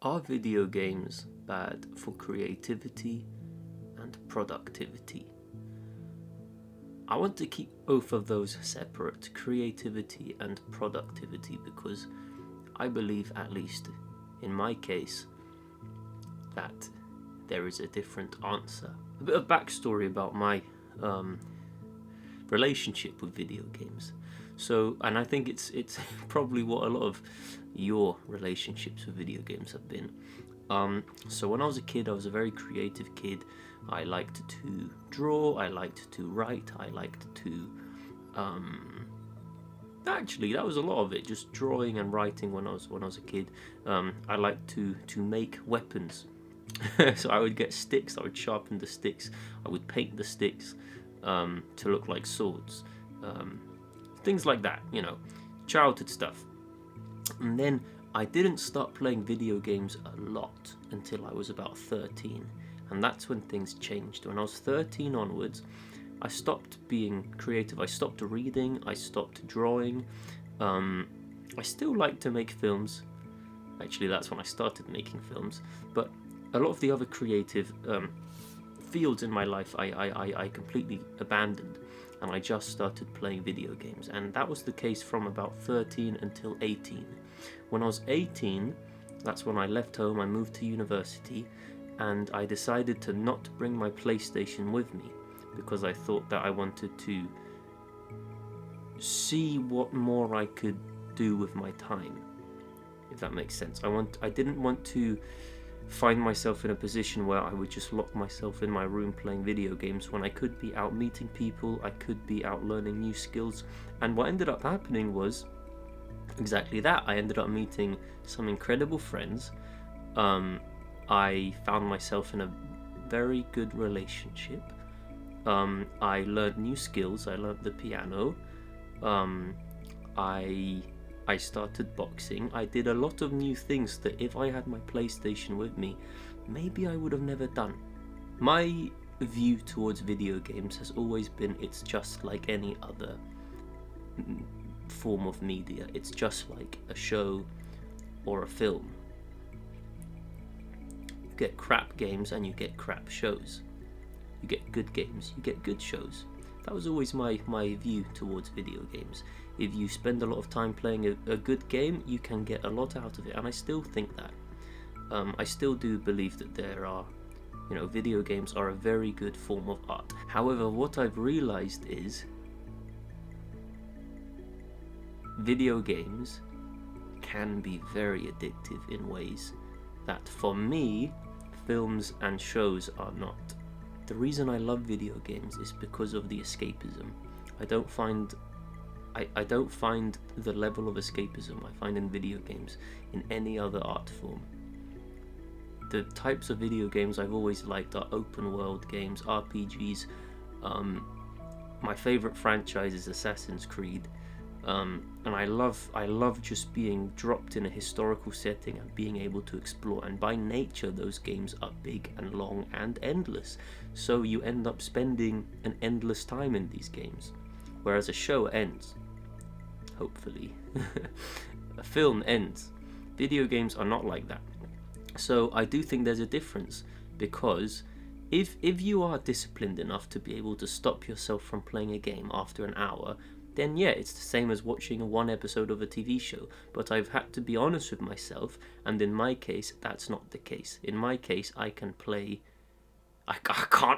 Are video games bad for creativity and productivity? I want to keep both of those separate, creativity and productivity, because I believe, at least in my case, that there is a different answer. A bit of backstory about my relationship with video games. So, and I think it's probably what a lot of your relationships with video games have been. So when I was a kid, I was a very creative kid. I liked to draw. I liked to write. I liked to actually, that was a lot of it, just drawing and writing when I was a kid. I liked to make weapons. So I would get sticks. I would sharpen the sticks. I would paint the sticks to look like swords. Um, Things like that, childhood stuff. And then I didn't start playing video games a lot until I was about 13. And that's when things changed. When I was 13 onwards, I stopped being creative. I stopped reading. I stopped drawing. I still like to make films. Actually, that's when I started making films. But a lot of the other creative fields in my life, I completely abandoned. And I just started playing video games. And that was the case from about 13 until 18. When I was 18, that's when I left home, I moved to university, and I decided to not bring my PlayStation with me because I thought that I wanted to see what more I could do with my time, if that makes sense. I didn't want to find myself in a position where I would just lock myself in my room playing video games when I could be out meeting people, I could be out learning new skills. And what ended up happening was exactly that. I ended up meeting some incredible friends. I found myself in a very good relationship. I learned new skills. I learned the piano. I started boxing. I did a lot of new things that if I had my PlayStation with me, maybe I would have never done. My view towards video games has always been it's just like any other form of media. It's just like a show or a film. You get crap games and you get crap shows. You get good games, you get good shows. That was always my view towards video games. If you spend a lot of time playing a good game, you can get a lot out of it, and I still think that. I still do believe that there are, video games are a very good form of art. However, what I've realized is video games can be very addictive in ways that, for me, films and shows are not. The reason I love video games is because of the escapism. I don't find the level of escapism I find in video games in any other art form. The types of video games I've always liked are open world games, RPGs. My favorite franchise is Assassin's Creed. And I love just being dropped in a historical setting and being able to explore. And by nature, those games are big and long and endless. So you end up spending an endless time in these games. Whereas a show ends, hopefully. A film ends. Video games are not like that. So I do think there's a difference, because if you are disciplined enough to be able to stop yourself from playing a game after an hour, then yeah, it's the same as watching one episode of a TV show. But I've had to be honest with myself, and in my case, that's not the case. In my case, I can't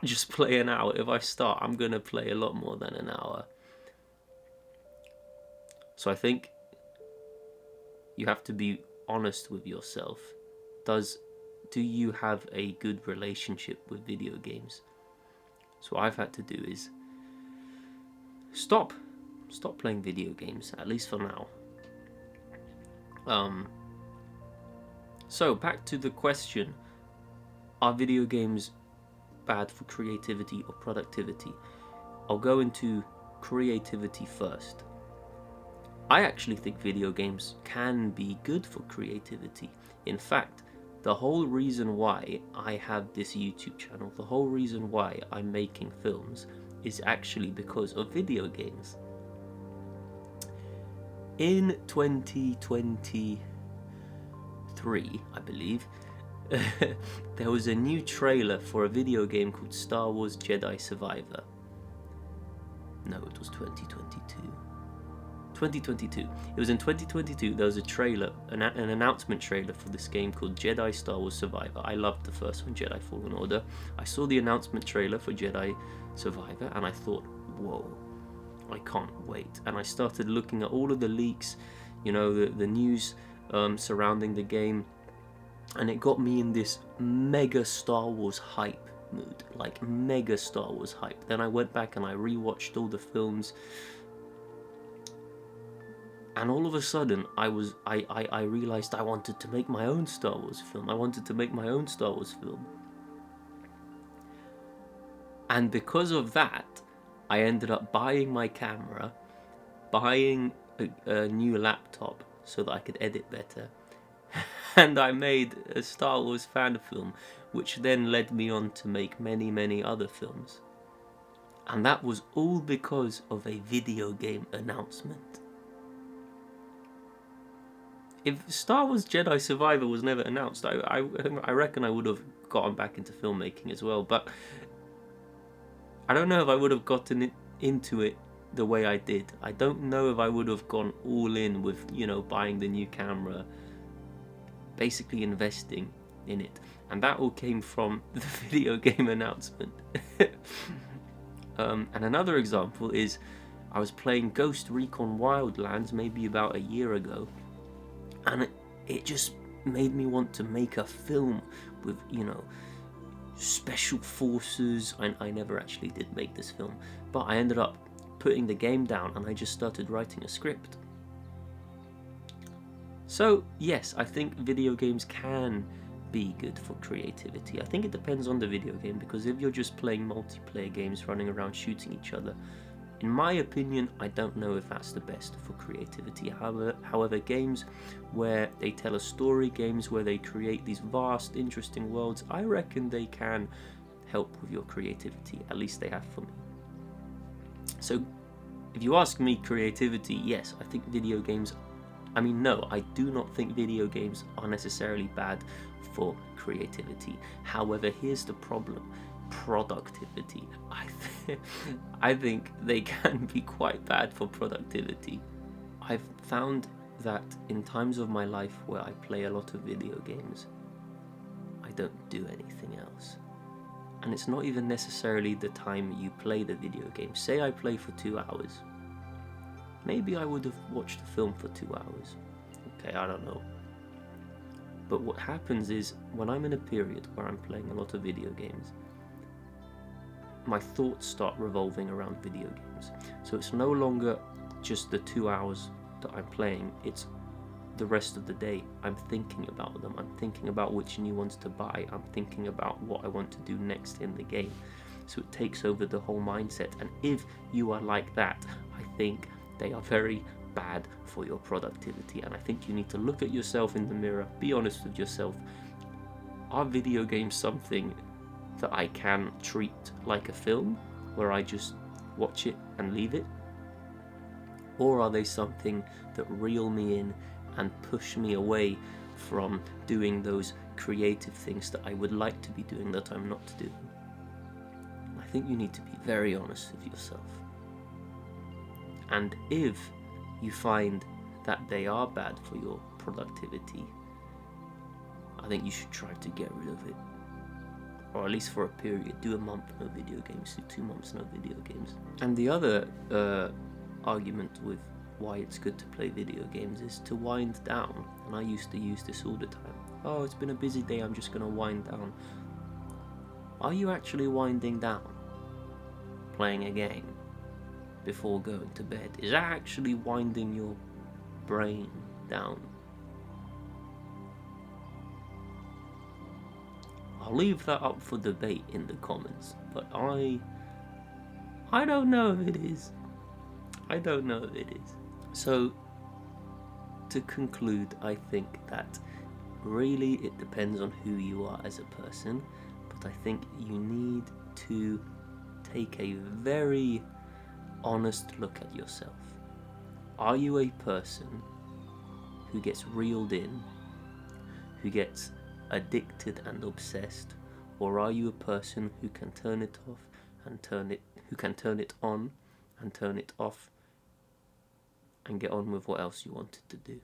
just play an hour. If I start, I'm going to play a lot more than an hour. So I think you have to be honest with yourself. Do you have a good relationship with video games? So what I've had to do is stop playing video games, at least for now. So back to the question, are video games bad for creativity or productivity? I'll go into creativity first. I actually think video games can be good for creativity. In fact, the whole reason why I have this YouTube channel, the whole reason why I'm making films, is actually because of video games. In 2023, 3, I believe, there was a new trailer for a video game called Star Wars Jedi Survivor. No, it was 2022. 2022. It was in 2022. There was a trailer, an announcement trailer for this game called Jedi Star Wars Survivor. I loved the first one, Jedi Fallen Order. I saw the announcement trailer for Jedi Survivor and I thought, whoa, I can't wait. And I started looking at all of the leaks, you know, the news surrounding the game, and it got me in this mega Star Wars hype mood, like mega Star Wars hype. Then I went back and I rewatched all the films, and all of a sudden I realized I wanted to make my own Star Wars film. I wanted to make my own Star Wars film. And because of that, I ended up buying my camera, buying a new laptop so that I could edit better. And I made a Star Wars fan film, which then led me on to make many, many other films. And that was all because of a video game announcement. If Star Wars Jedi Survivor was never announced, I reckon I would have gotten back into filmmaking as well. But I don't know if I would have gotten into it the way I did. I don't know if I would have gone all in with, you know, buying the new camera, basically investing in it. And that all came from the video game announcement. And another example is I was playing Ghost Recon Wildlands maybe about a year ago, and it just made me want to make a film with, you know, special forces. I never actually did make this film, but I ended up putting the game down and I just started writing a script. So yes, I think video games can be good for creativity. I think it depends on the video game, because if you're just playing multiplayer games running around shooting each other, in my opinion, I don't know if that's the best for creativity. However, games where they tell a story, games where they create these vast, interesting worlds, I reckon they can help with your creativity. At least they have for me. So, if you ask me creativity, yes, I think video games... no, I do not think video games are necessarily bad for creativity. However, here's the problem. Productivity. I think they can be quite bad for productivity. I've found that in times of my life where I play a lot of video games, I don't do anything else. And it's not even necessarily the time you play the video game. Say I play for 2 hours. Maybe I would have watched the film for 2 hours. Okay, I don't know. But what happens is, when I'm in a period where I'm playing a lot of video games, my thoughts start revolving around video games. So it's no longer just the 2 hours that I'm playing, it's the rest of the day. I'm thinking about them. I'm thinking about which new ones to buy. I'm thinking about what I want to do next in the game. So it takes over the whole mindset. And if you are like that, I think they are very bad for your productivity. And I think you need to look at yourself in the mirror, be honest with yourself. Are video games something that I can treat like a film, where I just watch it and leave it? Or are they something that reel me in and push me away from doing those creative things that I would like to be doing that I'm not doing? I think you need to be very honest with yourself. And if you find that they are bad for your productivity, I think you should try to get rid of it. Or at least for a period. Do a month no video games, do 2 months no video games. And the other argument with why it's good to play video games is to wind down. And I used to use this all the time. Oh, it's been a busy day, I'm just going to wind down. Are you actually winding down? Playing a game before going to bed? Is that actually winding your brain down? I'll leave that up for debate in the comments, but I don't know if it is. I don't know if it is. So, to conclude, I think that really it depends on who you are as a person, but I think you need to take a very honest look at yourself. Are you a person who gets reeled in who gets addicted and obsessed, or are you a person who can turn it off and turn it on and turn it off and get on with what else you wanted to do?